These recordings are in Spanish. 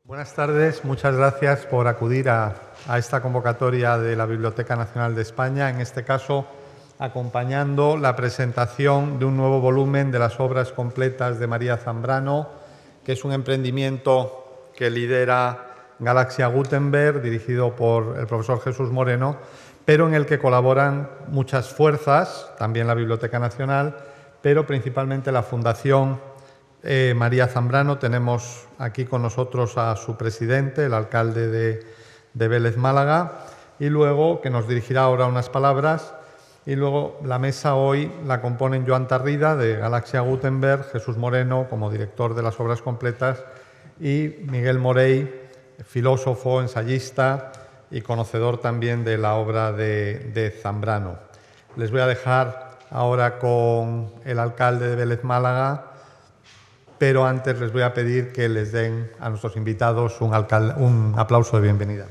Buenas tardes, muchas gracias por acudir a esta convocatoria de la Biblioteca Nacional de España, en este caso acompañando la presentación de un nuevo volumen de las obras completas de María Zambrano, que es un emprendimiento que lidera Galaxia Gutenberg, dirigido por el profesor Jesús Moreno, pero en el que colaboran muchas fuerzas, también la Biblioteca Nacional, pero principalmente la Fundación María Zambrano. Tenemos aquí con nosotros a su presidente, el alcalde de Vélez Málaga, y luego, que nos dirigirá ahora unas palabras, y luego la mesa hoy la componen Joan Tarrida, de Galaxia Gutenberg, Jesús Moreno, como director de las obras completas, y Miguel Morey, filósofo, ensayista y conocedor también de la obra de Zambrano. Les voy a dejar ahora con el alcalde de Vélez Málaga, pero antes les voy a pedir que les den a nuestros invitados un aplauso de bienvenida.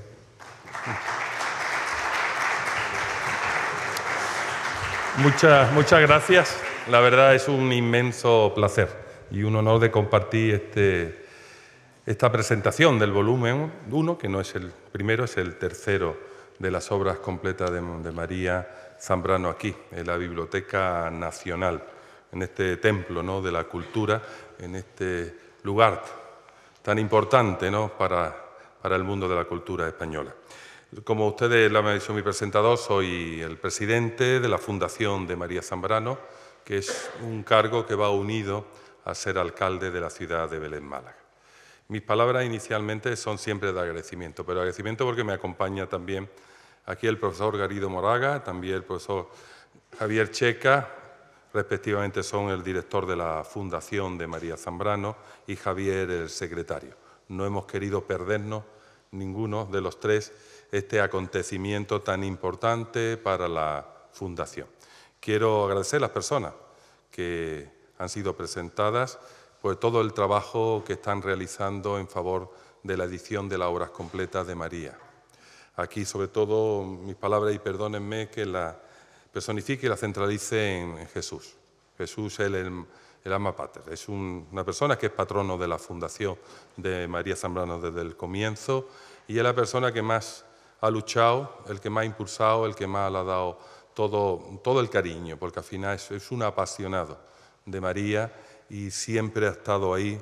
Muchas gracias. La verdad es un inmenso placer y un honor de compartir esta presentación del volumen 1, que no es el primero, es el tercero de las obras completas de María Zambrano aquí, en la Biblioteca Nacional, en este templo, ¿no?, de la cultura, en este lugar tan importante, ¿no?, para el mundo de la cultura española. Como ustedes lo han dicho mi presentador, soy el presidente de la Fundación de María Zambrano, que es un cargo que va unido a ser alcalde de la ciudad de Vélez Málaga. Mis palabras inicialmente son siempre de agradecimiento, pero agradecimiento porque me acompaña también aquí el profesor Garrido Moraga, también el profesor Javier Checa, respectivamente son el director de la Fundación de María Zambrano y Javier el secretario. No hemos querido perdernos ninguno de los tres este acontecimiento tan importante para la Fundación. Quiero agradecer a las personas que han sido presentadas por todo el trabajo que están realizando en favor de la edición de las obras completas de María. Aquí, sobre todo, mis palabras, y perdónenme, que la personifique y la centralice en Jesús. Jesús es el alma pater. Es una persona que es patrono de la Fundación de María Zambrano desde el comienzo y es la persona que más ha luchado, el que más ha impulsado, el que más le ha dado todo el cariño, porque al final es un apasionado de María y siempre ha estado ahí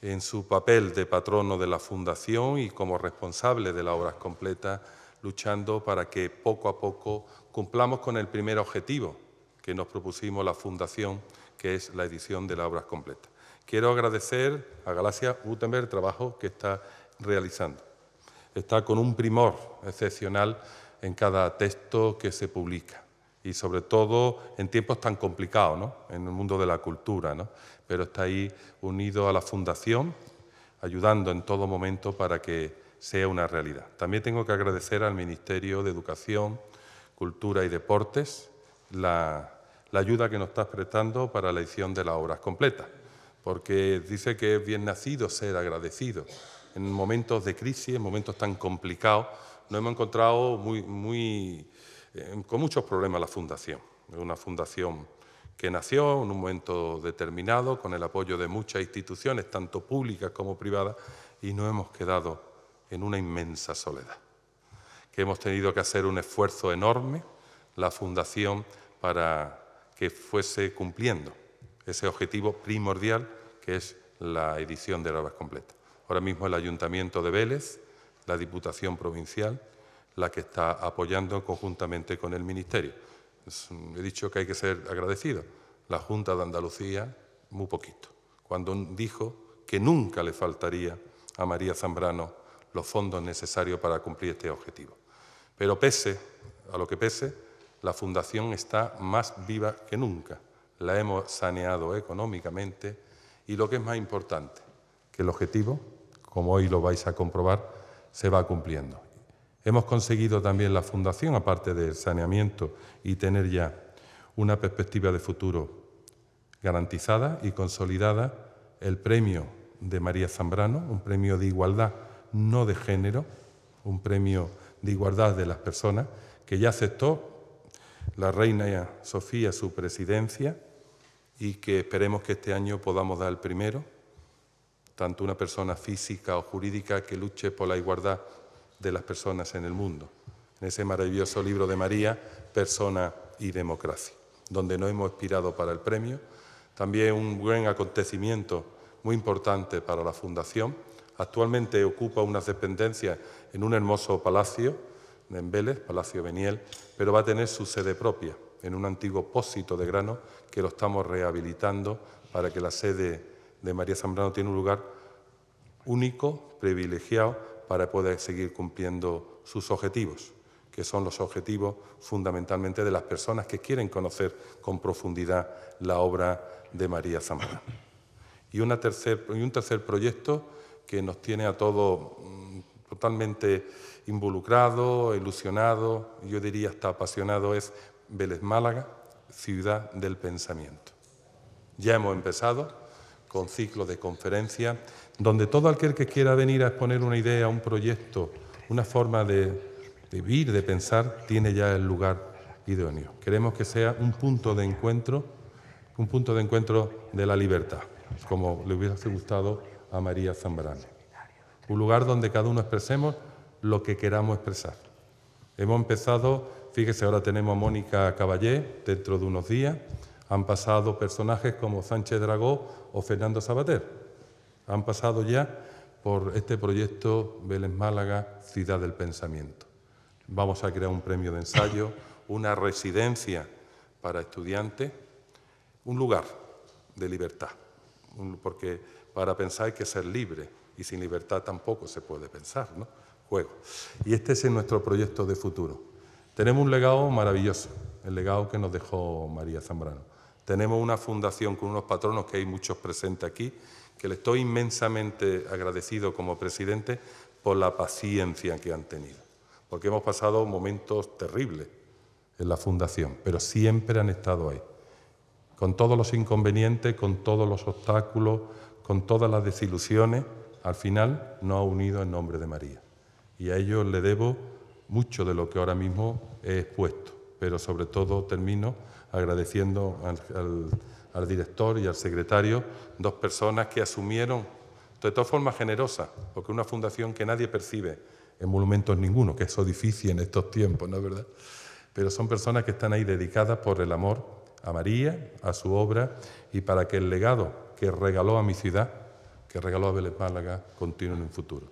en su papel de patrono de la Fundación y como responsable de las obras completas, luchando para que poco a poco cumplamos con el primer objetivo que nos propusimos la Fundación, que es la edición de las obras completas. Quiero agradecer a Galaxia Gutenberg el trabajo que está realizando. Está con un primor excepcional en cada texto que se publica y sobre todo en tiempos tan complicados, ¿no?, en el mundo de la cultura, ¿no?, pero está ahí unido a la Fundación, ayudando en todo momento para que sea una realidad. También tengo que agradecer al Ministerio de Educación, Cultura y Deportes la ayuda que nos está prestando para la edición de las obras completas, porque dice que es bien nacido ser agradecido. En momentos de crisis, en momentos tan complicados, nos hemos encontrado con muchos problemas la Fundación. Es una fundación que nació en un momento determinado con el apoyo de muchas instituciones, tanto públicas como privadas, y nos hemos quedado en una inmensa soledad, que hemos tenido que hacer un esfuerzo enorme, la Fundación, para que fuese cumpliendo ese objetivo primordial que es la edición de las obras completas. Ahora mismo el Ayuntamiento de Vélez, la Diputación Provincial, la que está apoyando conjuntamente con el Ministerio. He dicho que hay que ser agradecido. La Junta de Andalucía, muy poquito, cuando dijo que nunca le faltaría a María Zambrano los fondos necesarios para cumplir este objetivo. Pero pese a lo que pese, la Fundación está más viva que nunca. La hemos saneado económicamente y lo que es más importante, que el objetivo, como hoy lo vais a comprobar, se va cumpliendo. Hemos conseguido también la Fundación, aparte del saneamiento y tener ya una perspectiva de futuro garantizada y consolidada, el premio de María Zambrano, un premio de igualdad, no de género, un premio de igualdad de las personas, que ya aceptó la reina Sofía su presidencia y que esperemos que este año podamos dar el primero tanto una persona física o jurídica que luche por la igualdad de las personas en el mundo. En ese maravilloso libro de María, Persona y Democracia, donde nos hemos inspirado para el premio. También un buen acontecimiento muy importante para la Fundación. Actualmente ocupa unas dependencias en un hermoso palacio en Vélez, Palacio Beniel, pero va a tener su sede propia en un antiguo pósito de grano que lo estamos rehabilitando para que la sede de María Zambrano tiene un lugar único, privilegiado, para poder seguir cumpliendo sus objetivos, que son los objetivos fundamentalmente de las personas que quieren conocer con profundidad la obra de María Zambrano. Y un tercer proyecto que nos tiene a todos totalmente involucrados, ilusionados, yo diría hasta apasionados, es Vélez Málaga, Ciudad del Pensamiento. Ya hemos empezado con ciclos de conferencias donde todo aquel que quiera venir a exponer una idea, un proyecto, una forma de vivir, de pensar, tiene ya el lugar idóneo. Queremos que sea un punto de encuentro de la libertad, como le hubiese gustado a María Zambrano. Un lugar donde cada uno expresemos lo que queramos expresar. Hemos empezado, fíjese, ahora tenemos a Mónica Caballé, dentro de unos días. Han pasado personajes como Sánchez Dragó o Fernando Savater. Han pasado ya por este proyecto Vélez Málaga, Ciudad del Pensamiento. Vamos a crear un premio de ensayo, una residencia para estudiantes, un lugar de libertad, porque para pensar hay que ser libre y sin libertad tampoco se puede pensar, ¿no? Juego. Y este es nuestro proyecto de futuro. Tenemos un legado maravilloso, el legado que nos dejó María Zambrano. Tenemos una fundación con unos patronos que hay muchos presentes aquí, que le estoy inmensamente agradecido como presidente por la paciencia que han tenido, porque hemos pasado momentos terribles en la fundación, pero siempre han estado ahí, con todos los inconvenientes, con todos los obstáculos, con todas las desilusiones, al final nos ha unido en nombre de María. Y a ellos le debo mucho de lo que ahora mismo he expuesto, pero sobre todo termino agradeciendo al director y al secretario, dos personas que asumieron, de todas formas generosas, porque una fundación que nadie percibe en monumentos ninguno, que eso es difícil en estos tiempos, ¿no es verdad? Pero son personas que están ahí dedicadas por el amor a María, a su obra, y para que el legado que regaló a mi ciudad, que regaló a Vélez Málaga, continúe en un futuro.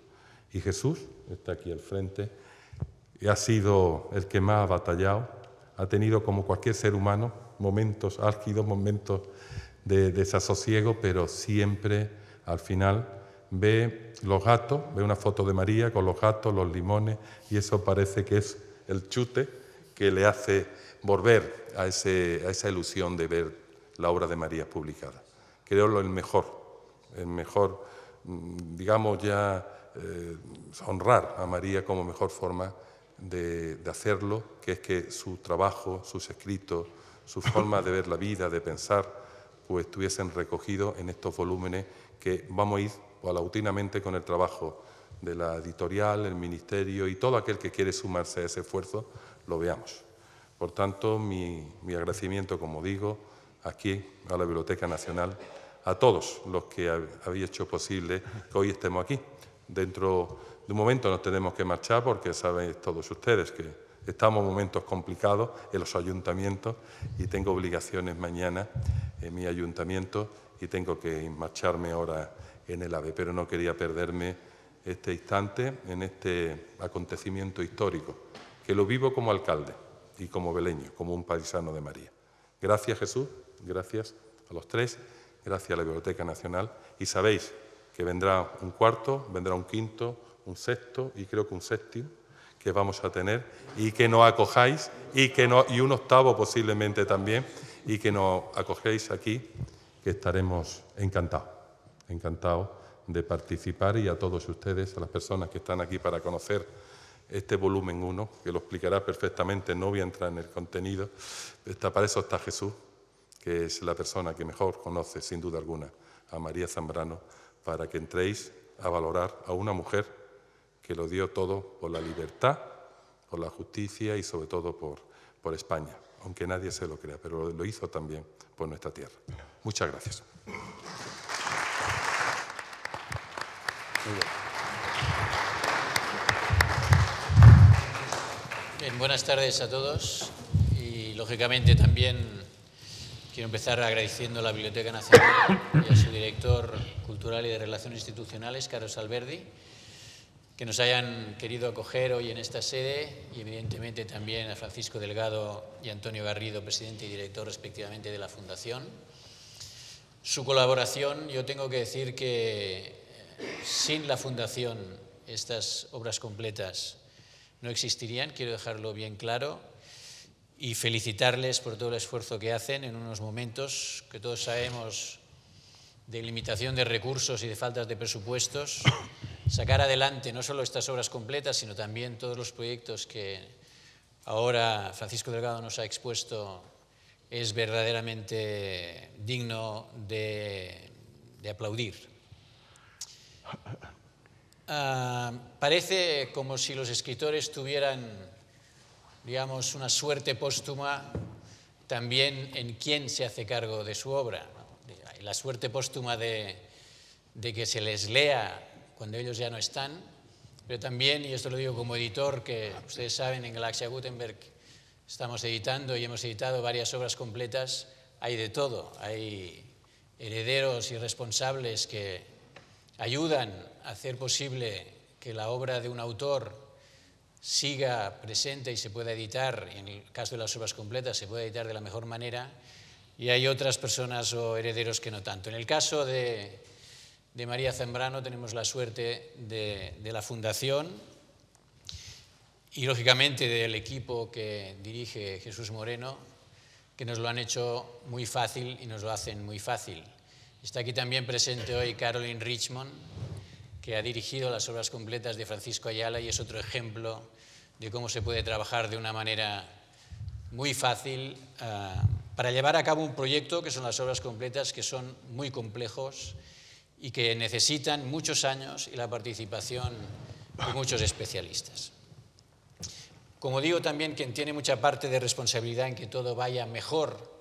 Y Jesús está aquí al frente, y ha sido el que más ha batallado, ha tenido como cualquier ser humano momentos álgidos, momentos de desasosiego, pero siempre al final ve los gatos, ve una foto de María con los gatos, los limones, y eso parece que es el chute que le hace volver a esa ilusión de ver la obra de María publicada. Creo el mejor, digamos ya, honrar a María como mejor forma de hacerlo, que es que su trabajo, sus escritos, su forma de ver la vida, de pensar, pues estuviesen recogidos en estos volúmenes que vamos a ir paulatinamente con el trabajo de la editorial, el ministerio y todo aquel que quiere sumarse a ese esfuerzo, lo veamos. Por tanto, mi agradecimiento, como digo, aquí a la Biblioteca Nacional, a todos los que habéis hecho posible que hoy estemos aquí. Dentro de un momento nos tenemos que marchar porque saben todos ustedes que estamos en momentos complicados en los ayuntamientos y tengo obligaciones mañana en mi ayuntamiento y tengo que marcharme ahora en el AVE, pero no quería perderme este instante en este acontecimiento histórico, que lo vivo como alcalde y como veleño, como un paisano de María. Gracias, Jesús, gracias a los tres, gracias a la Biblioteca Nacional, y sabéis que vendrá un cuarto, vendrá un quinto, un sexto y creo que un séptimo que vamos a tener, y que nos acojáis, y un octavo posiblemente también, y que nos acogéis aquí, que estaremos encantados de participar, y a todos ustedes, a las personas que están aquí para conocer este volumen 1, que lo explicará perfectamente, no voy a entrar en el contenido, para eso está Jesús, que es la persona que mejor conoce, sin duda alguna, a María Zambrano, para que entréis a valorar a una mujer que lo dio todo por la libertad, por la justicia y sobre todo por España, aunque nadie se lo crea, pero lo hizo también por nuestra tierra. Muchas gracias. Bien, buenas tardes a todos y, lógicamente, también quiero empezar agradeciendo a la Biblioteca Nacional y a su director cultural y de Relaciones Institucionales, Carlos Alberdi, que nos hayan querido acoger hoy en esta sede, y evidentemente también a Francisco Delgado y Antonio Garrido, presidente y director respectivamente de la Fundación. Su colaboración, yo tengo que decir que sin la Fundación estas obras completas no existirían, quiero dejarlo bien claro, y felicitarles por todo el esfuerzo que hacen en unos momentos que todos sabemos de limitación de recursos y de faltas de presupuestos. Sacar adelante no solo estas obras completas, sino también todos los proyectos que ahora Francisco Delgado nos ha expuesto es verdaderamente digno de aplaudir. Parece como si los escritores tuvieran, digamos, una suerte póstuma también en quién se hace cargo de su obra, ¿no? La suerte póstuma de que se les lea cuando ellos ya no están, pero también, y esto lo digo como editor, que ustedes saben, en Galaxia Gutenberg estamos editando y hemos editado varias obras completas, hay de todo, hay herederos y responsables que ayudan a hacer posible que la obra de un autor siga presente y se pueda editar, y en el caso de las obras completas se pueda editar de la mejor manera, y hay otras personas o herederos que no tanto. En el caso de María Zambrano tenemos la suerte de la Fundación y, lógicamente, del equipo que dirige Jesús Moreno, que nos lo han hecho muy fácil y nos lo hacen muy fácil. Está aquí también presente hoy Caroline Richmond, que ha dirigido las obras completas de Francisco Ayala y es otro ejemplo de cómo se puede trabajar de una manera muy fácil para llevar a cabo un proyecto que son las obras completas, que son muy complejos y que necesitan muchos años y la participación de muchos especialistas. Como digo, también quien tiene mucha parte de responsabilidad en que todo vaya mejor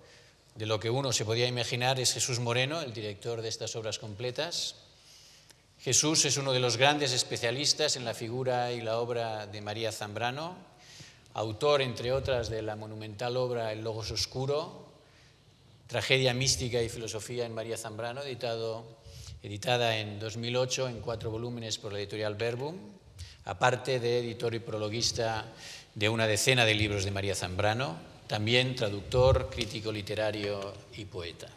de lo que uno se podía imaginar es Jesús Moreno, el director de estas obras completas. Jesús es uno de los grandes especialistas en la figura y la obra de María Zambrano, autor, entre otras, de la monumental obra El Logos Oscuro, tragedia mística y filosofía en María Zambrano, editada en 2008 en 4 volúmenes por la editorial Verbum, aparte de editor y prologuista de una decena de libros de María Zambrano, también traductor, crítico literario y poeta.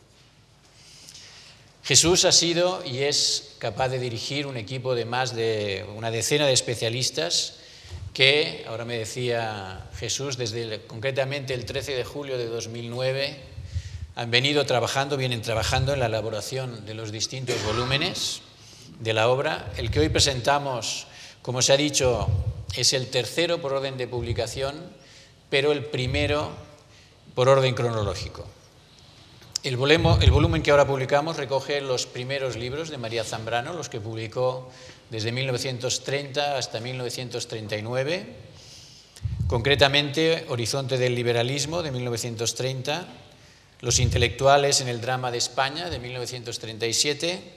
Jesús ha sido y es capaz de dirigir un equipo de más de una decena de especialistas que, ahora me decía Jesús, concretamente el 13 de julio de 2009, vienen trabajando en la elaboración de los distintos volúmenes de la obra. El que hoy presentamos, como se ha dicho, es el tercero por orden de publicación, pero el primero por orden cronológico. El volumen que ahora publicamos recoge los primeros libros de María Zambrano, los que publicó desde 1930 hasta 1939, concretamente Horizonte del liberalismo, de 1930, Los intelectuales en el drama de España, de 1937,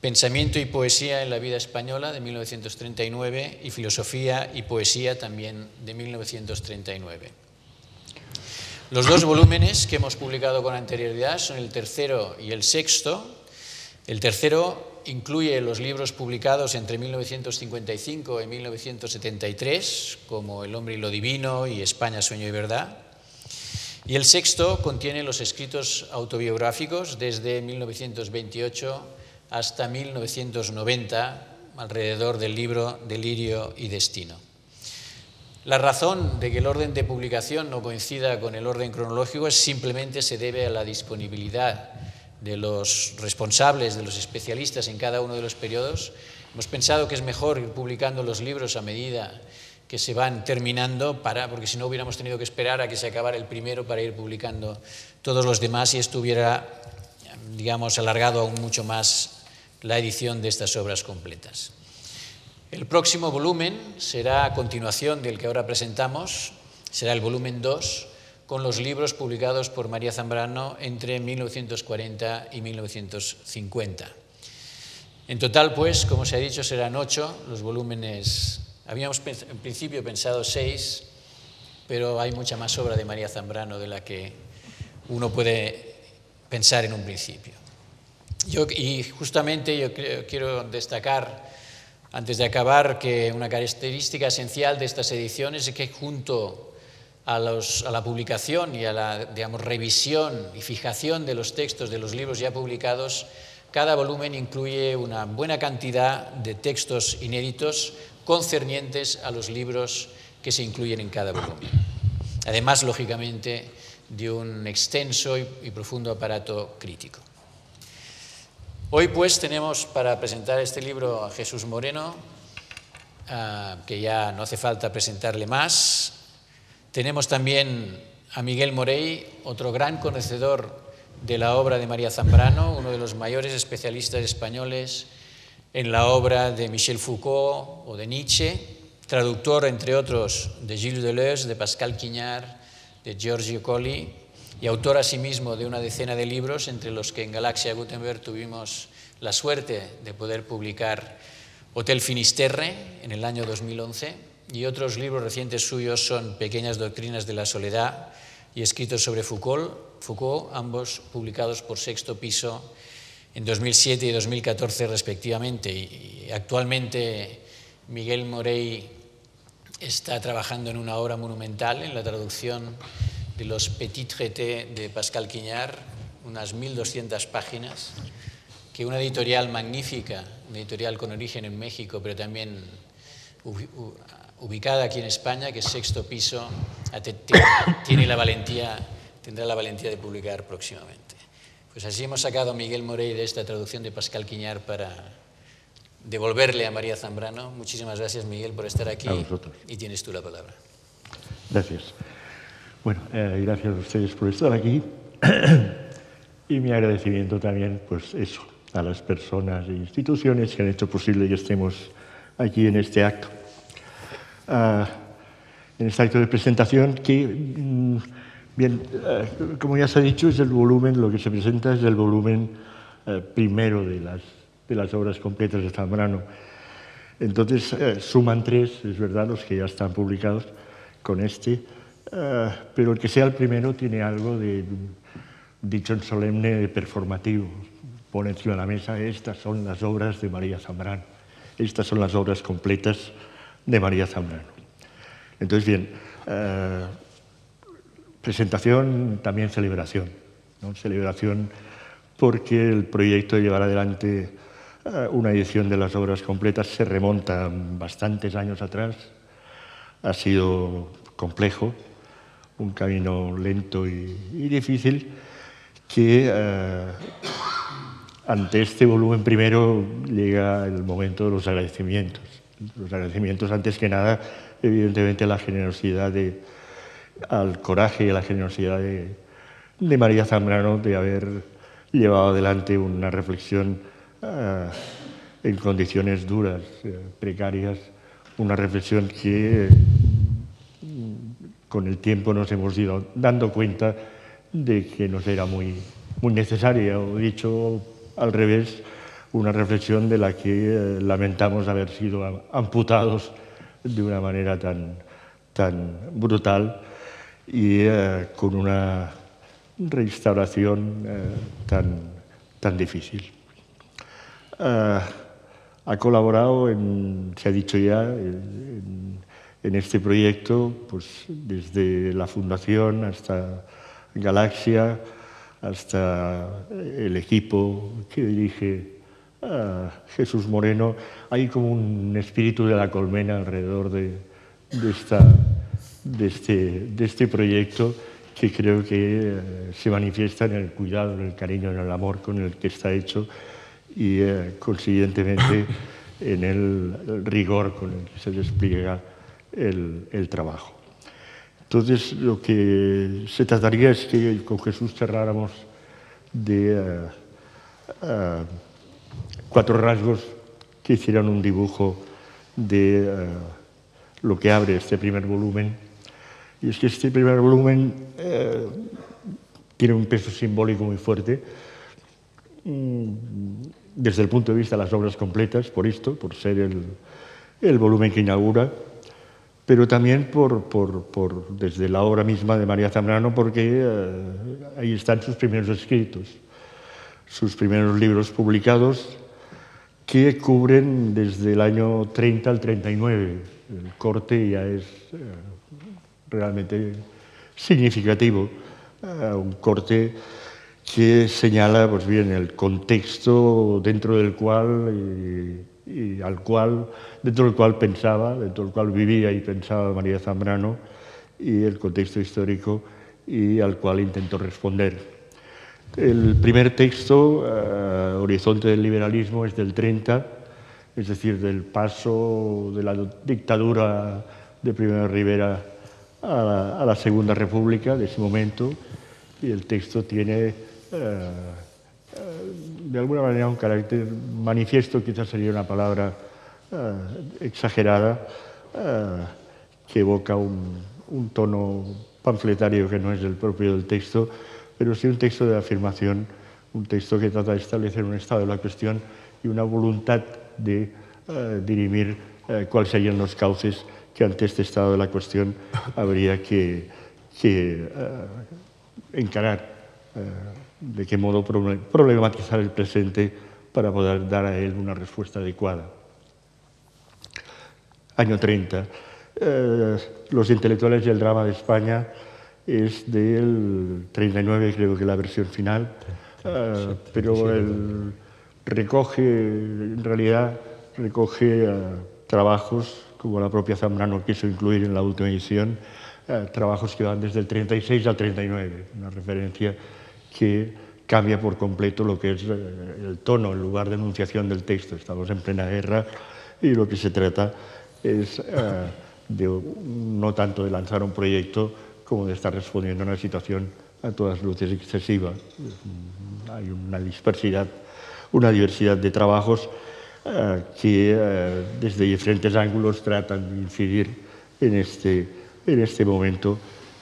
Pensamiento y poesía en la vida española, de 1939, y Filosofía y poesía, también de 1939. Los 2 volúmenes que hemos publicado con anterioridad son el tercero y el sexto. El tercero incluye los libros publicados entre 1955 y 1973, como El hombre y lo divino y España, sueño y verdad. Y el sexto contiene los escritos autobiográficos desde 1928 hasta 1990, alrededor del libro Delirio y destino. La razón de que el orden de publicación no coincida con el orden cronológico simplemente se debe a la disponibilidad de los responsables, de los especialistas en cada uno de los periodos. Hemos pensado que es mejor ir publicando los libros a medida que se van terminando, porque si no hubiéramos tenido que esperar a que se acabara el primero para ir publicando todos los demás y esto hubiera, digamos, alargado aún mucho más la edición de estas obras completas. El próximo volumen será a continuación del que ahora presentamos, será el volumen 2, con los libros publicados por María Zambrano entre 1940 y 1950. En total, pues, como se ha dicho, serán 8 los volúmenes. Habíamos en principio pensado 6, pero hay mucha más obra de María Zambrano de la que uno puede pensar en un principio. Y justamente yo quiero destacar, antes de acabar, que una característica esencial de estas ediciones es que junto a la publicación y a la, digamos, revisión y fijación de los textos de los libros ya publicados, cada volumen incluye una buena cantidad de textos inéditos concernientes a los libros que se incluyen en cada volumen. Además, lógicamente, de un extenso y profundo aparato crítico. Hoy, pues, tenemos para presentar este libro a Jesús Moreno, que ya no hace falta presentarle más. Tenemos también a Miguel Morey, otro gran conocedor de la obra de María Zambrano, uno de los mayores especialistas españoles en la obra de Michel Foucault o de Nietzsche, traductor, entre otros, de Gilles Deleuze, de Pascal Quignard, de Giorgio Colli, y autor asimismo de una decena de libros, entre los que en Galaxia Gutenberg tuvimos la suerte de poder publicar Hotel Finisterre en el año 2011, y otros libros recientes suyos son Pequeñas doctrinas de la soledad y Escritos sobre Foucault, ambos publicados por Sexto Piso en 2007 y 2014 respectivamente. Y actualmente Miguel Morey está trabajando en una obra monumental, en la traducción de los Petits Traités de Pascal Quignard, unas 1200 páginas, que una editorial magnífica, una editorial con origen en México, pero también ubicada aquí en España, que es Sexto Piso, tendrá la valentía de publicar próximamente. Pues así hemos sacado a Miguel Morey de esta traducción de Pascal Quignard para devolverle a María Zambrano. Muchísimas gracias, Miguel, por estar aquí. A vosotros. Y tienes tú la palabra. Gracias. Bueno, gracias a ustedes por estar aquí. Y mi agradecimiento también, pues eso, a las personas e instituciones que han hecho posible que estemos aquí en este acto. En este acto de presentación que, bien, como ya se ha dicho, es el volumen, lo que se presenta es el volumen primero de las obras completas de Zambrano. Entonces, suman 3, es verdad, los que ya están publicados con este, pero el que sea el primero tiene algo de dicho en solemne performativo. Pone encima de la mesa, estas son las obras de María Zambrano, estas son las obras completas de María Zambrano. Entonces, bien, presentación, también celebración, ¿no? Celebración porque el proyecto de llevar adelante una edición de las obras completas se remonta bastantes años atrás. Ha sido complejo, un camino lento y difícil que ante este volumen primero llega el momento de los agradecimientos. Los agradecimientos, antes que nada, evidentemente, a la generosidad, al coraje y a la generosidad de María Zambrano de haber llevado adelante una reflexión en condiciones duras, precarias, una reflexión que con el tiempo nos hemos ido dando cuenta de que nos era muy necesaria, o dicho al revés, una reflexión de la que lamentamos haber sido amputados de una manera tan brutal y con una restauración tan difícil. Ha colaborado, se ha dicho ya, en este proyecto, pues desde la fundación hasta Galaxia, hasta el equipo que dirige Jesús Moreno. Hay como un espíritu de la colmena alrededor de este proyecto, que creo que se manifiesta en el cuidado, en el cariño, en el amor con el que está hecho y, consiguientemente, en el rigor con el que se despliega el trabajo. Entonces, lo que se trataría es que con Jesús cerráramos de 4 rasgos que hicieran un dibujo de lo que abre este primer volumen. Y es que este primer volumen tiene un peso simbólico muy fuerte. desde el punto de vista de las obras completas, por esto, por ser el volumen que inaugura, pero también desde la obra misma de María Zambrano, porque ahí están sus primeros escritos, sus primeros libros publicados, que cubren desde el año 30 al 39. El corte ya es realmente significativo, un corte que señala, pues bien, el contexto dentro del cual dentro del cual pensaba, dentro del cual vivía y pensaba María Zambrano, y el contexto histórico y al cual intentó responder. El primer texto, Horizonte del liberalismo, es del 30, es decir, del paso de la dictadura de Primo de Rivera a la Segunda República, de ese momento, y el texto tiene, de alguna manera, un carácter manifiesto, quizás sería una palabra exagerada, que evoca un tono panfletario que no es el propio del texto, pero sí un texto de afirmación, un texto que trata de establecer un estado de la cuestión y una voluntad de dirimir cuáles serían los cauces que ante este estado de la cuestión habría que encarar, de qué modo problematizar el presente para poder dar a él una respuesta adecuada. Año 30. Los intelectuales y el drama de España es del 39, creo que la versión final, pero en realidad recoge trabajos, como la propia Zambrano quiso incluir en la última edición, trabajos que van desde el 36 al 39, una referencia que cambia por completo lo que es el tono, el lugar de enunciación del texto. Estamos en plena guerra y lo que se trata es no tanto de lanzar un proyecto como de estar respondiendo a una situación a todas luces excesiva. Hay una diversidad de trabajos que desde diferentes ángulos tratan de incidir en este momento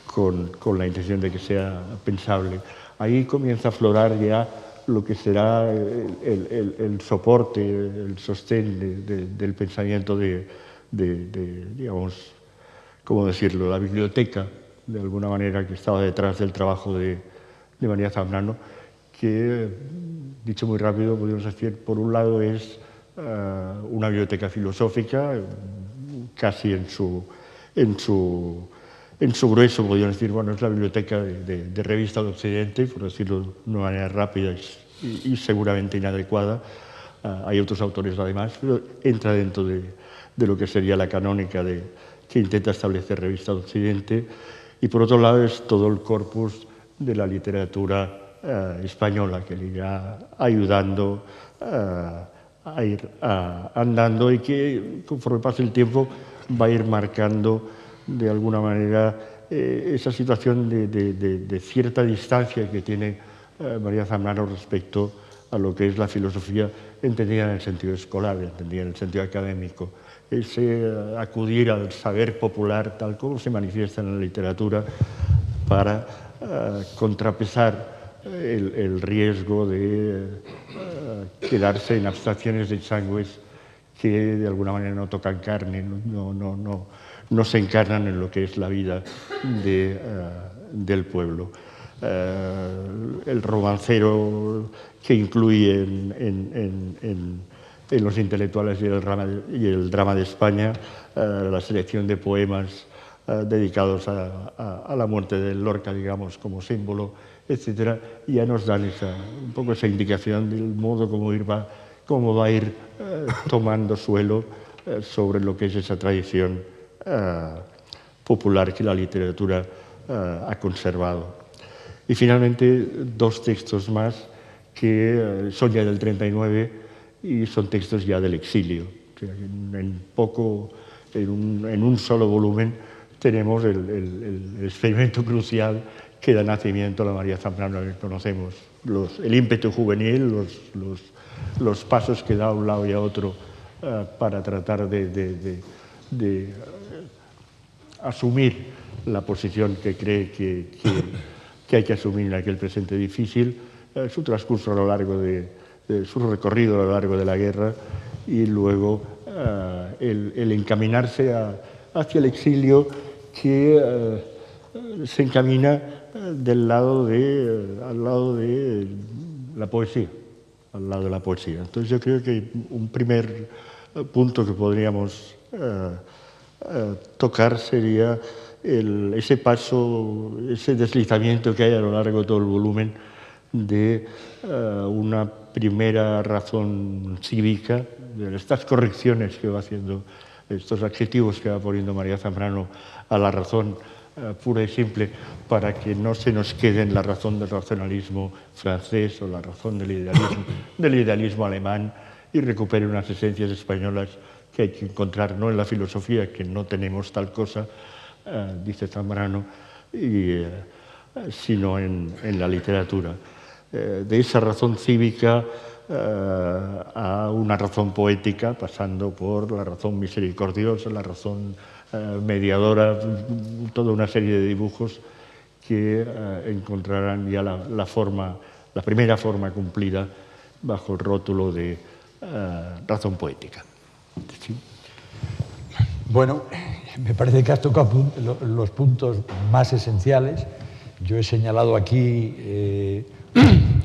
con la intención de que sea pensable. Ahí comienza a aflorar ya lo que será el soporte, el sostén del pensamiento digamos, ¿cómo decirlo?, la biblioteca, de alguna manera, que estaba detrás del trabajo de María Zambrano, que, dicho muy rápido, podríamos decir, por un lado es una biblioteca filosófica, casi en su grueso, podríamos decir, bueno, es la biblioteca de Revista de Occidente, por decirlo de una manera rápida y seguramente inadecuada. Hay otros autores además, pero entra dentro de lo que sería la canónica que intenta establecer Revista de Occidente. Y por otro lado es todo el corpus de la literatura española que le irá ayudando a ir andando y que conforme pase el tiempo va a ir marcando de alguna manera esa situación de cierta distancia que tiene María Zambrano respecto a lo que es la filosofía entendida en el sentido escolar, entendida en el sentido académico. Ese acudir al saber popular tal como se manifiesta en la literatura para contrapesar el riesgo de quedarse en abstracciones exangües que de alguna manera no tocan carne, no se encarnan en lo que es la vida del pueblo. El romancero que incluye en los intelectuales y el drama de España, la selección de poemas dedicados a la muerte de Lorca, digamos, como símbolo, etcétera, ya nos dan un poco esa indicación del modo como va a ir tomando suelo sobre lo que es esa tradición popular que la literatura ha conservado. Y finalmente, dos textos más que son ya del 39 y son textos ya del exilio. O sea, en un solo volumen tenemos el experimento crucial que da nacimiento a la María Zambrano que conocemos. El ímpetu juvenil, los pasos que da a un lado y a otro para tratar de asumir la posición que cree que hay que asumir en aquel presente difícil, su transcurso a lo largo de su recorrido a lo largo de la guerra y luego el encaminarse hacia el exilio que se encamina al lado de la poesía, al lado de la poesía. Entonces yo creo que un primer punto que podríamos tocar sería ese paso, ese deslizamiento que hay a lo largo de todo el volumen de una primera razón cívica, de estas correcciones que va haciendo, estos adjetivos que va poniendo María Zambrano a la razón pura y simple, para que no se nos quede en la razón del racionalismo francés o la razón del idealismo alemán, y recupere unas esencias españolas que hay que encontrar no en la filosofía, que no tenemos tal cosa, dice Zambrano, sino en la literatura. De esa razón cívica a una razón poética, pasando por la razón misericordiosa, la razón mediadora, toda una serie de dibujos que encontrarán ya la primera forma cumplida bajo el rótulo de razón poética. ¿Sí? Bueno, me parece que has tocado los puntos más esenciales. Yo he señalado aquí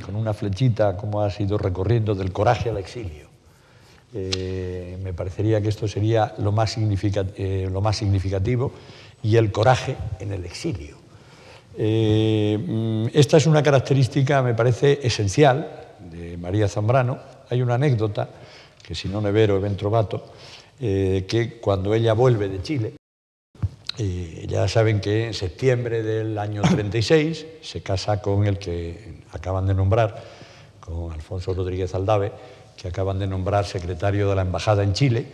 con una flechita cómo has ido recorriendo del coraje al exilio. Me parecería que esto sería lo más significativo, y el coraje en el exilio. Esta es una característica, me parece, esencial de María Zambrano. Hay una anécdota, que si non è vero è ben trovato, que cuando ella vuelve de Chile, ya saben que en septiembre del año 36 se casa con el que acaban de nombrar, con Alfonso Rodríguez Aldave, que acaban de nombrar secretario de la embajada en Chile,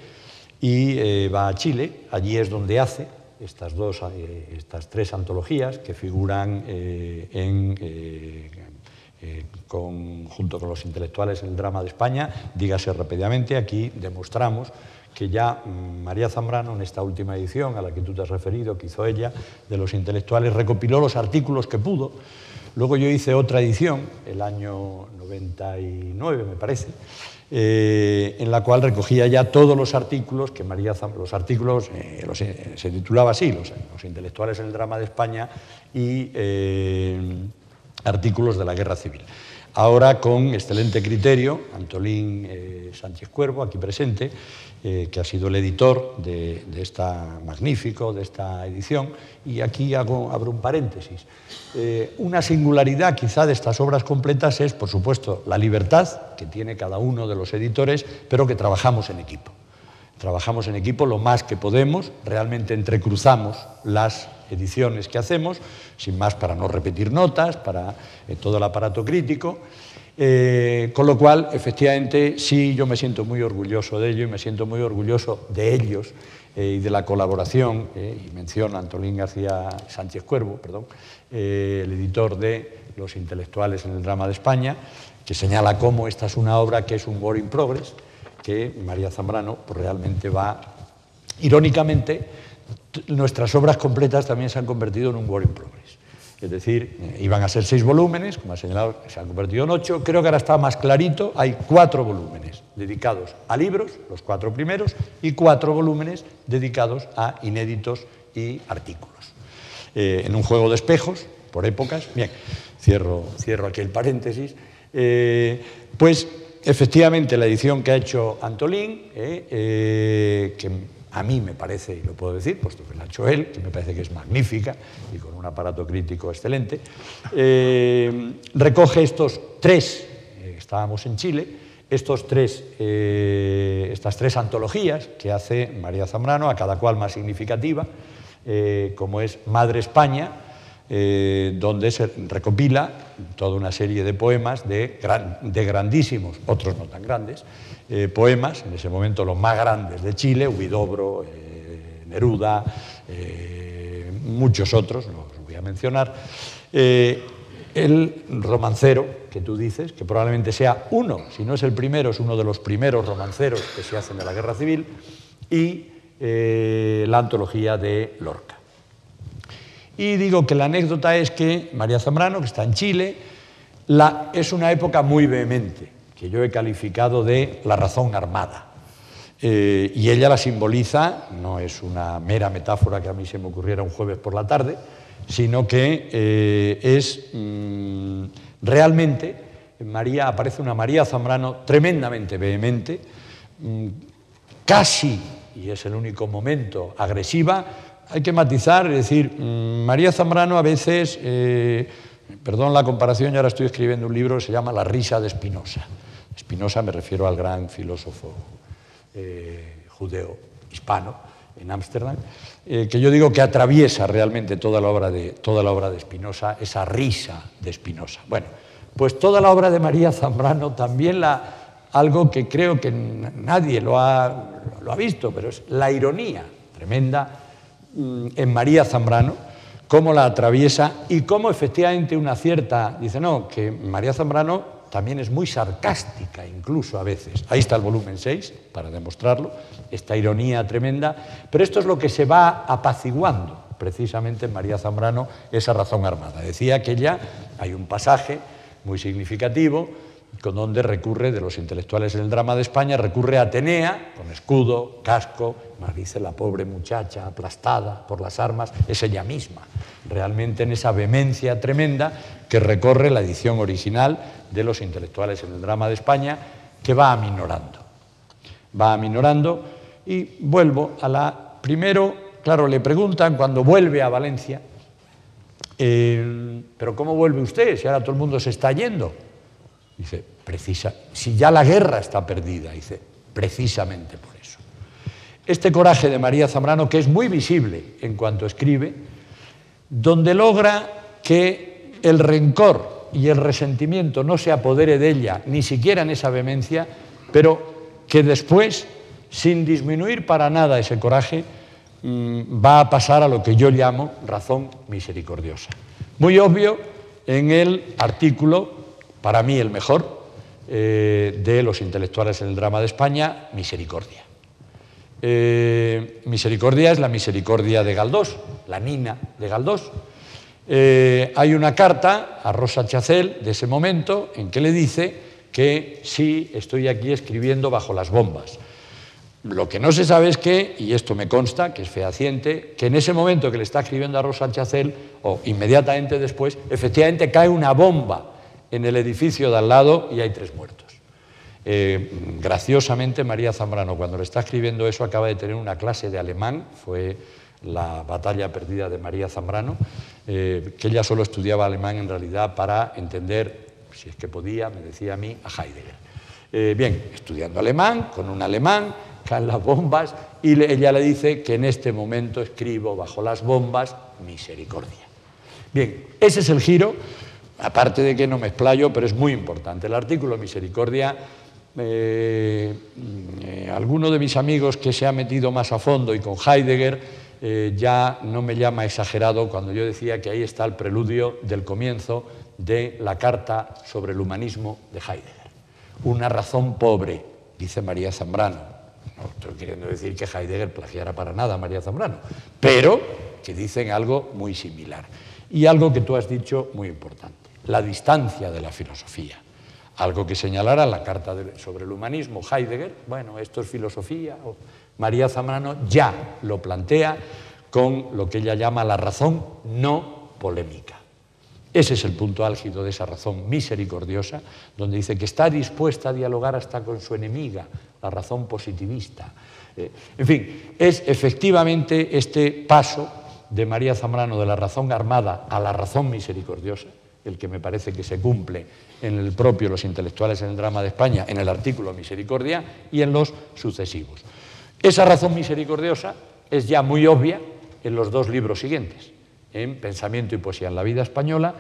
y va a Chile. Allí es donde hace estas tres antologías que figuran junto con los intelectuales en el drama de España. Dígase rápidamente, aquí demostramos que ya María Zambrano, en esta última edición a la que tú te has referido, que hizo ella, de los intelectuales, recopiló los artículos que pudo. Luego yo hice otra edición, el año 99, me parece, en la cual recogía ya todos los artículos que María Zambrano, los artículos, se titulaba así, los intelectuales en el drama de España y artículos de la Guerra Civil. Ahora, con excelente criterio, Antolín Sánchez Cuervo, aquí presente, que ha sido el editor de esta edición, y aquí abro un paréntesis. Una singularidad quizá de estas obras completas es, por supuesto, la libertad que tiene cada uno de los editores, pero que trabajamos en equipo. Trabajamos en equipo lo más que podemos, realmente entrecruzamos las ediciones que hacemos, sin más, para no repetir notas, para todo el aparato crítico, con lo cual, efectivamente, sí, yo me siento muy orgulloso de ello, y me siento muy orgulloso de ellos y de la colaboración, y menciono a Antolín García Sánchez Cuervo, el editor de Los intelectuales en el drama de España, que señala cómo esta es una obra que es un work in progress, que María Zambrano pues, realmente va, irónicamente, nuestras obras completas también se han convertido en un work in progress. Es decir, iban a ser 6 volúmenes, como ha señalado, se han convertido en 8. Creo que ahora está más clarito, hay 4 volúmenes dedicados a libros, los 4 primeros, y 4 volúmenes dedicados a inéditos y artículos. En un juego de espejos, por épocas. Bien, cierro aquí el paréntesis. Pues, efectivamente, la edición que ha hecho Antolín, que a mí me parece, y lo puedo decir, puesto que la ha hecho él, que me parece que es magnífica y con un aparato crítico excelente, recoge estos 3, estábamos en Chile, estas 3 antologías que hace María Zambrano, a cada cual más significativa, como es Madre España, donde se recopila toda una serie de poemas de grandísimos, otros no tan grandes, poemas, en ese momento los más grandes de Chile, Huidobro, Neruda, muchos otros, no los voy a mencionar. El romancero que tú dices, que probablemente sea uno, si no es el primero, es uno de los primeros romanceros que se hacen de la Guerra Civil, y la antología de Lorca. Y digo que la anécdota es que María Zambrano, que está en Chile, Es una época muy vehemente, que yo he calificado de la razón armada. Y ella la simboliza, no es una mera metáfora que a mí se me ocurriera un jueves por la tarde, sino que es realmente, aparece una María Zambrano tremendamente vehemente, casi, y es el único momento, agresiva. Hay que matizar, es decir, María Zambrano a veces, perdón la comparación, yo ahora estoy escribiendo un libro que se llama La risa de Spinoza. Spinoza me refiero al gran filósofo judeo hispano en Ámsterdam, que yo digo que atraviesa realmente toda la obra de Spinoza, esa risa de Spinoza. Bueno, pues toda la obra de María Zambrano, también algo que creo que nadie lo ha visto, pero es la ironía tremenda en María Zambrano, cómo la atraviesa y cómo efectivamente dice no, que María Zambrano también es muy sarcástica, incluso a veces. Ahí está el volumen 6, para demostrarlo, esta ironía tremenda, pero esto es lo que se va apaciguando, precisamente en María Zambrano, esa razón armada. Decía que ella, hay un pasaje muy significativo, con donde recurre, de los intelectuales en el drama de España, recurre a Atenea, con escudo, casco, más dice la pobre muchacha aplastada por las armas, es ella misma, realmente en esa vehemencia tremenda que recorre la edición original de los intelectuales en el drama de España, que va aminorando. Va aminorando y vuelvo a primero, claro, le preguntan cuando vuelve a Valencia, ¿pero cómo vuelve usted si ahora todo el mundo se está yendo? Dice, si ya la guerra está perdida, dice, precisamente por eso. Este coraje de María Zambrano, que es muy visible en cuanto escribe, donde logra que el rencor y el resentimiento no se apodere de ella, ni siquiera en esa vehemencia, pero que después, sin disminuir para nada ese coraje, va a pasar a lo que yo llamo razón misericordiosa. Muy obvio en el artículo, para mí el mejor, de los intelectuales en el drama de España, Misericordia. Misericordia es la misericordia de Galdós, la Nina de Galdós. Hay una carta a Rosa Chacel de ese momento en que le dice que sí, estoy aquí escribiendo bajo las bombas. Lo que no se sabe es que, y esto me consta, que es fehaciente, que en ese momento que le está escribiendo a Rosa Chacel, o inmediatamente después, efectivamente cae una bomba en el edificio de al lado y hay 3 muertos. Graciosamente, María Zambrano, cuando le está escribiendo eso, acaba de tener una clase de alemán, fue la batalla perdida de María Zambrano, que ella solo estudiaba alemán en realidad para entender, si es que podía, me decía a mí, a Heidegger. Bien, estudiando alemán, con un alemán, caen las bombas y ella le dice que en este momento escribo bajo las bombas Misericordia. Bien, ese es el giro. Aparte de que no me explayo, pero es muy importante. El artículo Misericordia, alguno de mis amigos que se ha metido más a fondo y con Heidegger ya no me llama exagerado cuando yo decía que ahí está el preludio del comienzo de la carta sobre el humanismo de Heidegger. Una razón pobre, dice María Zambrano. No estoy queriendo decir que Heidegger plagiara para nada a María Zambrano, pero que dicen algo muy similar. Y algo que tú has dicho muy importante, la distancia de la filosofía. Algo que señalara la carta sobre el humanismo, Heidegger, bueno, esto es filosofía. María Zambrano ya lo plantea con lo que ella llama la razón no polémica. Ese es el punto álgido de esa razón misericordiosa, donde dice que está dispuesta a dialogar hasta con su enemiga, la razón positivista. En fin, es efectivamente este paso de María Zambrano de la razón armada a la razón misericordiosa, el que me parece que se cumple en el propio Los intelectuales en el drama de España, en el artículo Misericordia y en los sucesivos. Esa razón misericordiosa es ya muy obvia en los 2 libros siguientes, en Pensamiento y Poesía en la vida española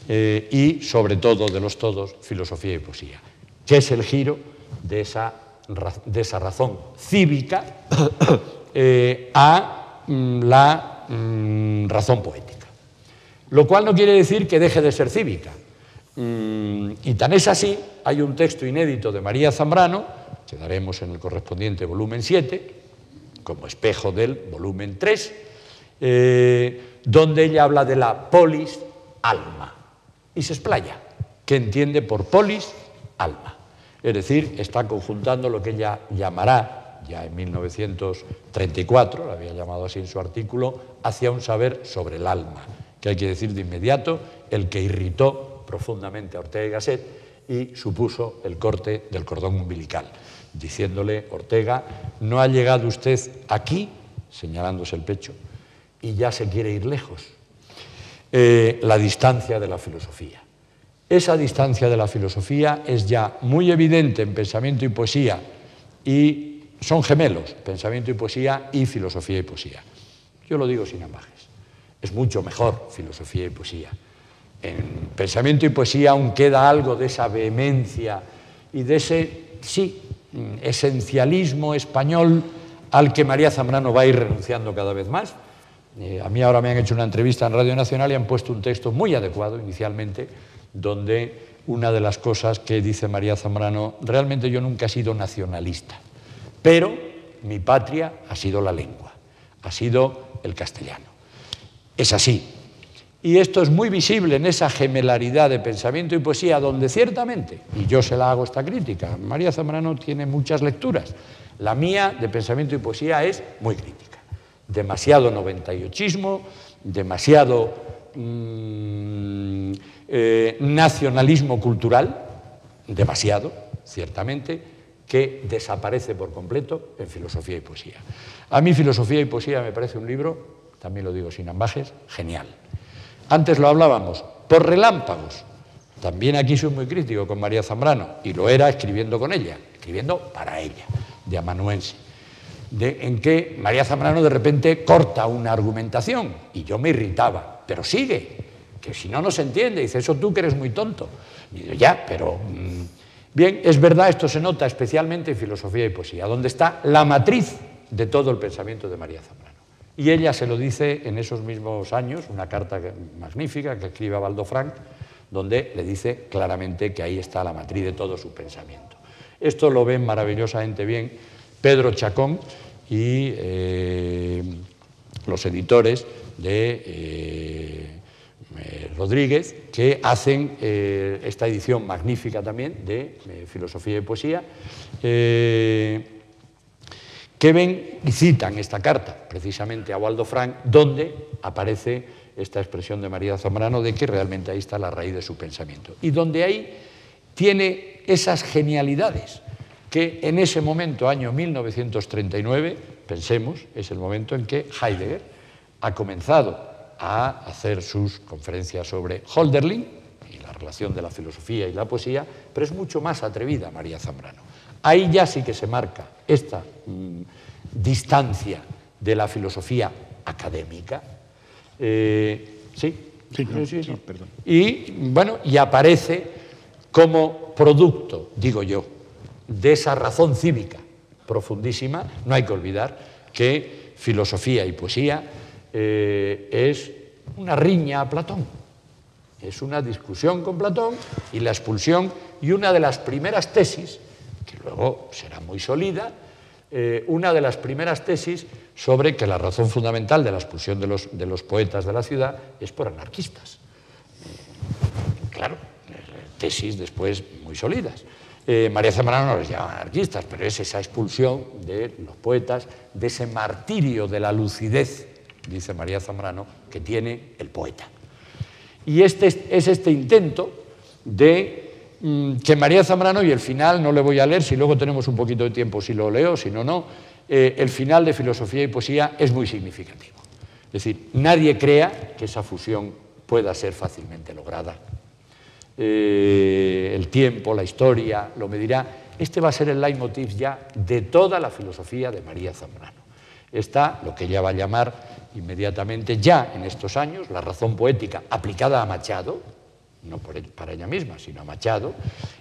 y, sobre todo, de los todos, Filosofía y Poesía, que es el giro de esa razón cívica a la razón poética. Lo cual no quiere decir que deje de ser cívica. Y tan es así, hay un texto inédito de María Zambrano, que daremos en el correspondiente volumen 7, como espejo del volumen 3, donde ella habla de la polis alma y se explaya, que entiende por polis, alma. Es decir, está conjuntando lo que ella llamará, ya en 1934, lo había llamado así en su artículo, hacia un saber sobre el alma, que hay que decir de inmediato, el que irritó profundamente a Ortega y Gasset y supuso el corte del cordón umbilical, diciéndole: Ortega, no ha llegado usted aquí, señalándose el pecho, y ya se quiere ir lejos. La distancia de la filosofía. Esa distancia de la filosofía es ya muy evidente en Pensamiento y Poesía, y son gemelos, Pensamiento y Poesía y Filosofía y Poesía. Yo lo digo sin ambajes. Es mucho mejor filosofía y poesía. En Pensamiento y Poesía aún queda algo de esa vehemencia y de ese, sí, esencialismo español al que María Zambrano va a ir renunciando cada vez más. A mí ahora me han hecho una entrevista en Radio Nacional y han puesto un texto muy adecuado inicialmente, donde una de las cosas que dice María Zambrano: realmente yo nunca he sido nacionalista, pero mi patria ha sido la lengua, ha sido el castellano. Es así. Y esto es muy visible en esa gemelaridad de Pensamiento y Poesía, donde ciertamente, y yo se la hago esta crítica, María Zambrano tiene muchas lecturas, la mía de Pensamiento y Poesía es muy crítica. Demasiado 98ismo, demasiado nacionalismo cultural, demasiado, ciertamente, que desaparece por completo en Filosofía y Poesía. A mí Filosofía y Poesía me parece un libro, también lo digo sin ambajes, genial. Antes lo hablábamos, por relámpagos. También aquí soy muy crítico con María Zambrano, y lo era escribiendo con ella, escribiendo para ella, de amanuense, en que María Zambrano de repente corta una argumentación, y yo me irritaba, pero sigue, que si no, no se entiende. Dice: eso tú que eres muy tonto. Y digo: ya, pero... Bien, es verdad, esto se nota especialmente en Filosofía y Poesía, donde está la matriz de todo el pensamiento de María Zambrano. Y ella se lo dice en esos mismos años, una carta magnífica que escribe a Valdo Frank, donde le dice claramente que ahí está la matriz de todo su pensamiento. Esto lo ven maravillosamente bien Pedro Chacón y los editores de Rodríguez, que hacen esta edición magnífica también de Filosofía y Poesía, que ven y citan esta carta precisamente a Waldo Frank, donde aparece esta expresión de María Zambrano de que realmente ahí está la raíz de su pensamiento, y donde ahí tiene esas genialidades que en ese momento, año 1939, pensemos, es el momento en que Heidegger ha comenzado a hacer sus conferencias sobre Hölderlin y la relación de la filosofía y la poesía, pero es mucho más atrevida María Zambrano. Ahí ya sí que se marca esta distancia de la filosofía académica. Perdón. Y, bueno, y aparece como producto, digo yo, de esa razón cívica profundísima. No hay que olvidar que Filosofía y Poesía es una riña a Platón, es una discusión con Platón y la expulsión, y una de las primeras tesis, que luego será muy sólida, una de las primeras tesis sobre que la razón fundamental de la expulsión de los poetas de la ciudad es por anarquistas. Claro, tesis después muy sólidas. María Zambrano no les llama anarquistas, pero es esa expulsión de los poetas, de ese martirio de la lucidez, dice María Zambrano, que tiene el poeta. Y es este intento de que María Zambrano, y el final no le voy a leer, si luego tenemos un poquito de tiempo, si lo leo, si no, no, el final de Filosofía y Poesía es muy significativo. Es decir, nadie crea que esa fusión pueda ser fácilmente lograda. El tiempo, la historia, lo medirá. Este va a ser el leitmotiv ya de toda la filosofía de María Zambrano. Está lo que ella va a llamar inmediatamente, ya en estos años, la razón poética aplicada a Machado, no para ella misma, sino a Machado,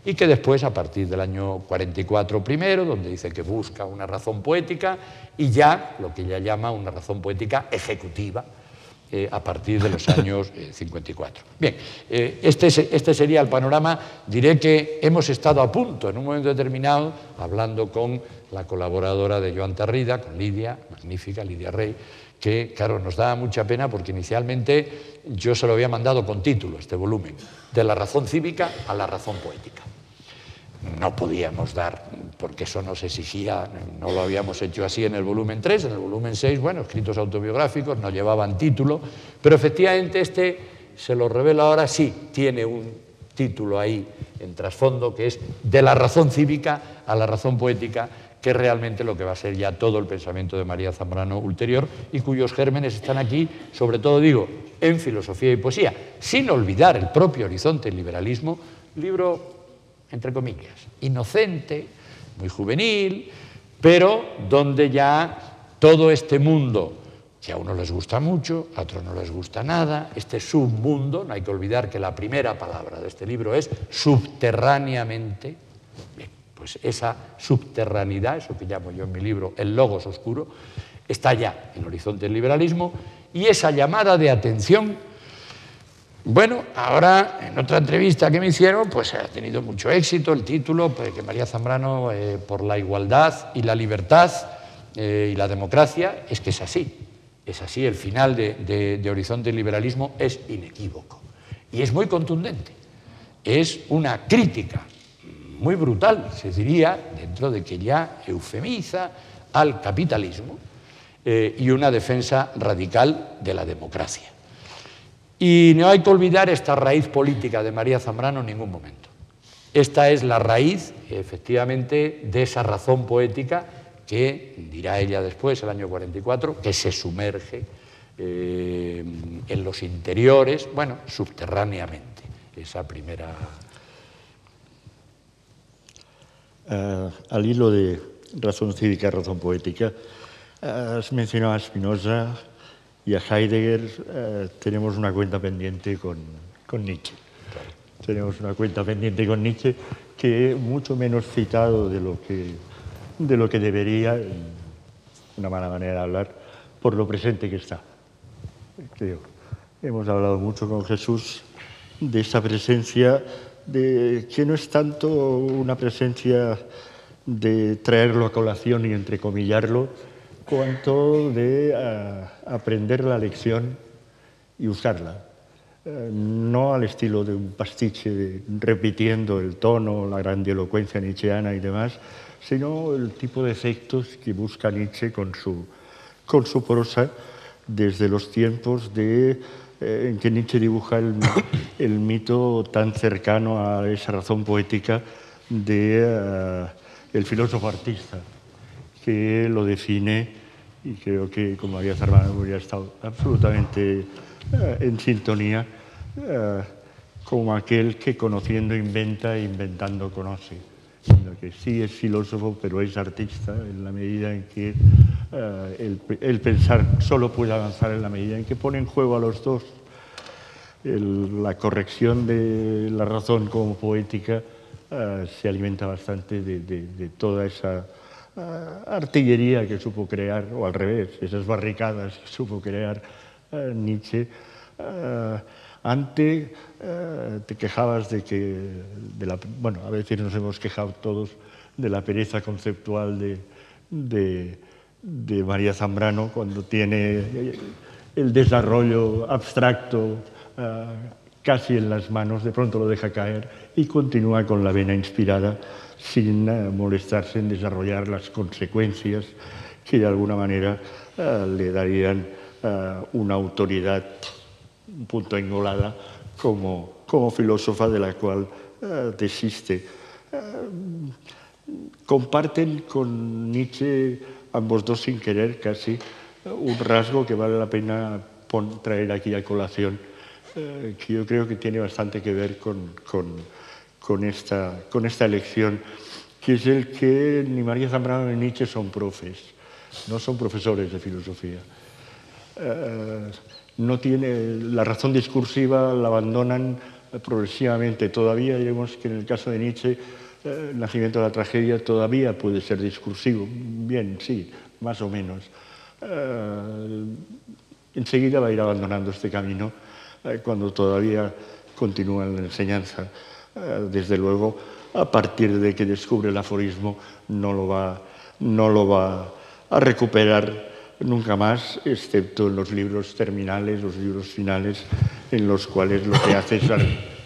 y que después, a partir del año 44 primero, donde dice que busca una razón poética, y ya lo que ella llama una razón poética ejecutiva, a partir de los años 54. Bien, este sería el panorama. Diré que hemos estado a punto, en un momento determinado, hablando con la colaboradora de Joan Tarrida, con Lidia, magnífica, Lidia Rey, que, claro, nos da mucha pena porque inicialmente yo se lo había mandado con título, este volumen, de la razón cívica a la razón poética. No podíamos dar, porque eso nos exigía, no lo habíamos hecho así en el volumen 3, en el volumen 6, bueno, escritos autobiográficos, no llevaban título, pero efectivamente este, se lo revelo ahora, sí, tiene un título ahí en trasfondo, que es de la razón cívica a la razón poética, que es realmente lo que va a ser ya todo el pensamiento de María Zambrano ulterior y cuyos gérmenes están aquí, sobre todo, digo, en filosofía y poesía, sin olvidar el propio Horizonte del liberalismo, libro, entre comillas, inocente, muy juvenil, pero donde ya todo este mundo, que a unos les gusta mucho, a otros no les gusta nada, este submundo, no hay que olvidar que la primera palabra de este libro es subterráneamente, bien, pues esa subterraneidad, eso que llamo yo en mi libro el logos oscuro, está ya en el Horizonte del liberalismo, y esa llamada de atención, bueno, ahora en otra entrevista que me hicieron, pues ha tenido mucho éxito el título, pues, que María Zambrano por la igualdad y la libertad y la democracia, es que es así, el final de Horizonte del liberalismo es inequívoco y es muy contundente, es una crítica muy brutal, se diría, dentro de que ya eufemiza al capitalismo y una defensa radical de la democracia. Y no hay que olvidar esta raíz política de María Zambrano en ningún momento. Esta es la raíz, efectivamente, de esa razón poética que, dirá ella después, el año 44, que se sumerge en los interiores, bueno, subterráneamente, esa primera... Al hilo de razón cívica, razón poética, has mencionado a Spinoza y a Heidegger. Tenemos una cuenta pendiente con Nietzsche. Tenemos una cuenta pendiente con Nietzsche, que mucho menos citado de lo que debería, una mala manera de hablar, por lo presente que está. Creo. Hemos hablado mucho con Jesús de esa presencia, que no es tanto una presencia de traerlo a colación y entrecomillarlo, cuanto de aprender la lección y usarla. No al estilo de un pastiche repitiendo el tono, la grandilocuencia nietzscheana y demás, sino el tipo de efectos que busca Nietzsche con su prosa desde los tiempos en que Nietzsche dibuja el mito tan cercano a esa razón poética del filósofo artista, que lo define, y creo que con María Zambrano habría estado absolutamente en sintonía, como aquel que conociendo inventa e inventando conoce. Sino que sí es filósofo, pero es artista en la medida en que el pensar solo puede avanzar en la medida en que pone en juego a los dos. La corrección de la razón como poética se alimenta bastante de toda esa artillería que supo crear, o al revés, esas barricadas que supo crear Nietzsche. Antes te quejabas bueno, a veces nos hemos quejado todos de la pereza conceptual de María Zambrano cuando tiene el desarrollo abstracto casi en las manos, de pronto lo deja caer y continúa con la vena inspirada sin molestarse en desarrollar las consecuencias que de alguna manera le darían una autoridad un punto engolada como filósofa de la cual desiste. Comparten con Nietzsche, ambos dos sin querer casi, un rasgo que vale la pena traer aquí a colación, que yo creo que tiene bastante que ver con esta elección, que es el que ni María Zambrano ni Nietzsche son profes, no son profesores de filosofía. No tiene la razón discursiva, la abandonan progresivamente. Todavía diremos que en el caso de Nietzsche, el nacimiento de la tragedia todavía puede ser discursivo. Bien, sí, más o menos. Enseguida va a ir abandonando este camino cuando todavía continúa en la enseñanza. Desde luego, a partir de que descubre el aforismo, no lo va a recuperar nunca más, excepto en los libros terminales, los libros finales, en los cuales lo que hace es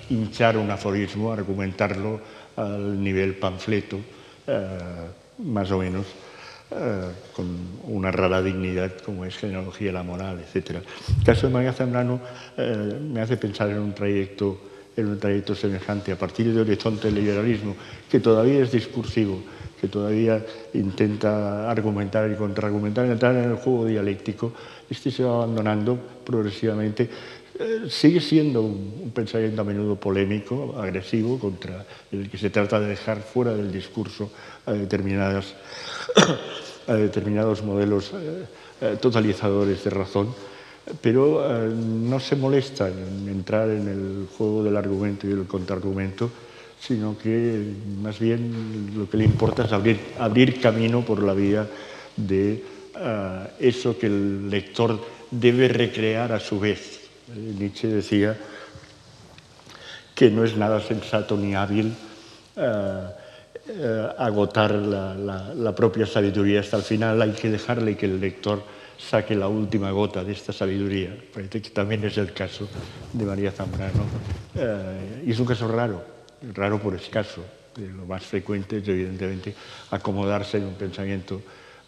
hinchar un aforismo, argumentarlo al nivel panfleto, más o menos, con una rara dignidad como es Genealogía de la Moral, etc. El caso de María Zambrano me hace pensar en un trayecto semejante, a partir de Horizonte del Liberalismo, que todavía es discursivo, que todavía intenta argumentar y contraargumentar, entrar en el juego dialéctico. Este se va abandonando progresivamente. Sigue siendo un pensamiento a menudo polémico, agresivo, contra el que se trata de dejar fuera del discurso a determinados modelos totalizadores de razón, pero no se molesta en entrar en el juego del argumento y del contraargumento, sino que más bien lo que le importa es abrir camino por la vía de eso que el lector debe recrear a su vez. Nietzsche decía que no es nada sensato ni hábil agotar la propia sabiduría hasta el final. Hay que dejarle que el lector saque la última gota de esta sabiduría. Parece que también es el caso de María Zambrano. Y es un caso raro por escaso. Lo más frecuente es, evidentemente, acomodarse en un pensamiento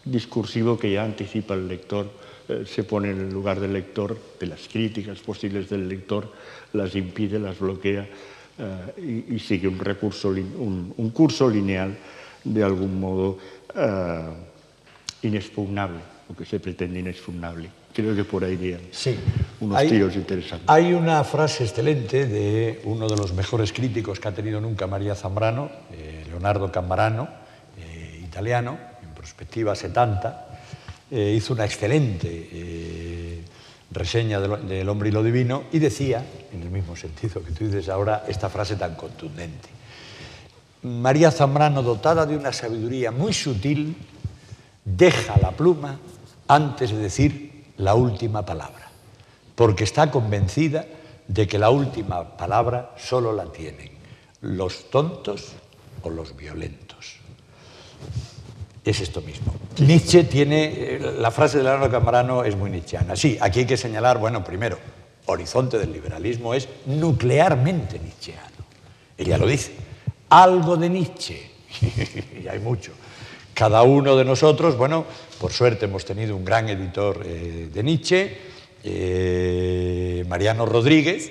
discursivo que ya anticipa al lector, se pone en el lugar del lector, de las críticas posibles del lector, las impide, las bloquea y sigue un curso lineal de algún modo inexpugnable, o que se pretende inexpugnable. Creo que por ahí irían unos tiros interesantes. Hay una frase excelente de uno de los mejores críticos que ha tenido nunca María Zambrano, Leonardo Cammarano, italiano, en Prospectiva 70, hizo una excelente reseña del hombre y lo divino y decía, en el mismo sentido que tú dices ahora, esta frase tan contundente. María Zambrano, dotada de una sabiduría muy sutil, deja la pluma antes de decir la última palabra, porque está convencida de que la última palabra solo la tienen los tontos o los violentos. Es esto mismo. Nietzsche tiene, la frase de Leonardo Cammarano es muy nietzscheana. Sí, aquí hay que señalar, bueno, primero, Horizonte del Liberalismo es nuclearmente nietzscheano. Ella lo dice, algo de Nietzsche, y hay mucho. Cada uno de nosotros, bueno, por suerte hemos tenido un gran editor de Nietzsche, Mariano Rodríguez,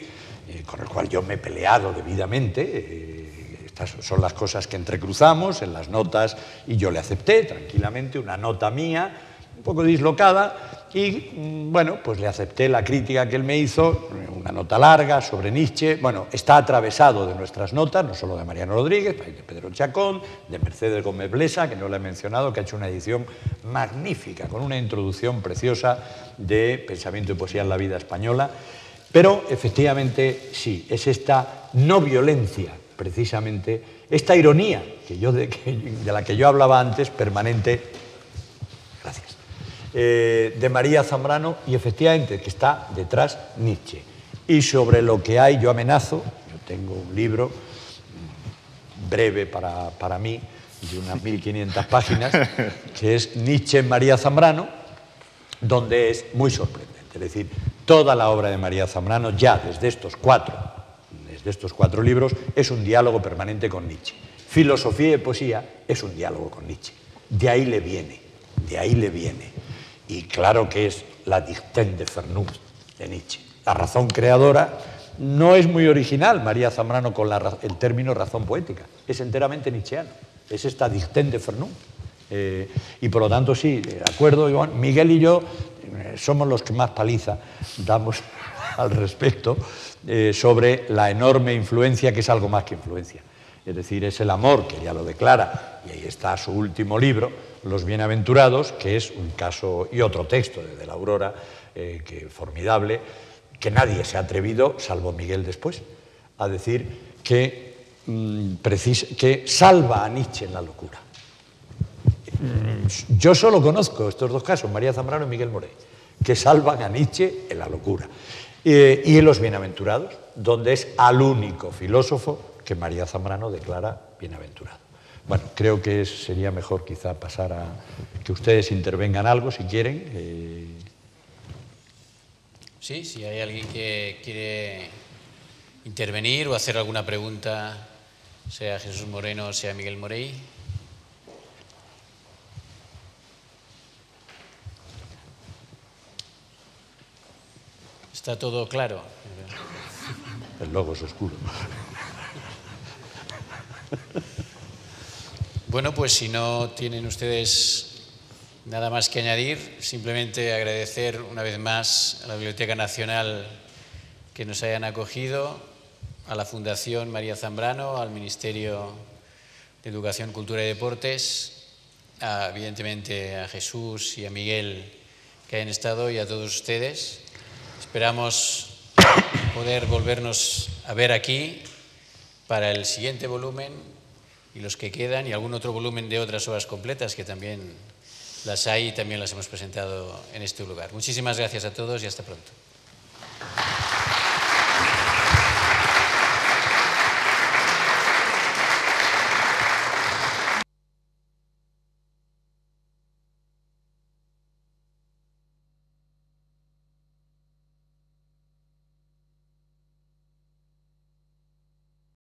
con el cual yo me he peleado debidamente. Estas son las cosas que entrecruzamos en las notas y yo le acepté tranquilamente una nota mía, un poco dislocada, y bueno, pues le acepté la crítica que él me hizo, una nota larga sobre Nietzsche. Bueno, está atravesado de nuestras notas, no solo de Mariano Rodríguez, de Pedro Chacón, de Mercedes Gómez Blesa, que no le he mencionado, que ha hecho una edición magnífica, con una introducción preciosa de pensamiento y poesía en la vida española. Pero efectivamente sí, es esta no violencia, precisamente, esta ironía de la que yo hablaba antes, permanente, gracias, de María Zambrano, y efectivamente que está detrás Nietzsche. Y sobre lo que hay, yo amenazo, yo tengo un libro breve para mí, de unas 1500 páginas, que es Nietzsche en María Zambrano, donde es muy sorprendente. Es decir, toda la obra de María Zambrano, ya desde estos cuatro libros, es un diálogo permanente con Nietzsche. Filosofía y poesía es un diálogo con Nietzsche. De ahí le viene. Y claro que es la Dichtung de Vernunft de Nietzsche. La razón creadora no es muy original, María Zambrano, con el término razón poética. Es enteramente nietzscheano. Es esta Dichtung de Vernunft. Y por lo tanto, sí, de acuerdo, Iván, Miguel y yo somos los que más paliza damos al respecto sobre la enorme influencia, que es algo más que influencia. Es decir, es el amor, que ya lo declara, y ahí está su último libro, Los Bienaventurados, que es un caso, y otro texto de la Aurora, que formidable, que nadie se ha atrevido, salvo Miguel después, a decir que salva a Nietzsche en la locura. Yo solo conozco estos dos casos, María Zambrano y Miguel Morey, que salvan a Nietzsche en la locura. Y en Los Bienaventurados, donde es al único filósofo que María Zambrano declara bienaventurado. Bueno, creo que sería mejor quizá pasar a que ustedes intervengan algo, si quieren. Sí, si hay alguien que quiere intervenir o hacer alguna pregunta, sea Jesús Moreno, sea Miguel Morey. ¿Está todo claro? El logo es oscuro. Bueno, pues si no tienen ustedes nada más que añadir, simplemente agradecer una vez más a la Biblioteca Nacional que nos hayan acogido, a la Fundación María Zambrano, al Ministerio de Educación, Cultura y Deportes, evidentemente a Jesús y a Miguel que hayan estado y a todos ustedes. Esperamos poder volvernos a ver aquí para el siguiente volumen y los que quedan y algún otro volumen de otras obras completas que también las hay y también las hemos presentado en este lugar. Muchísimas gracias a todos y hasta pronto.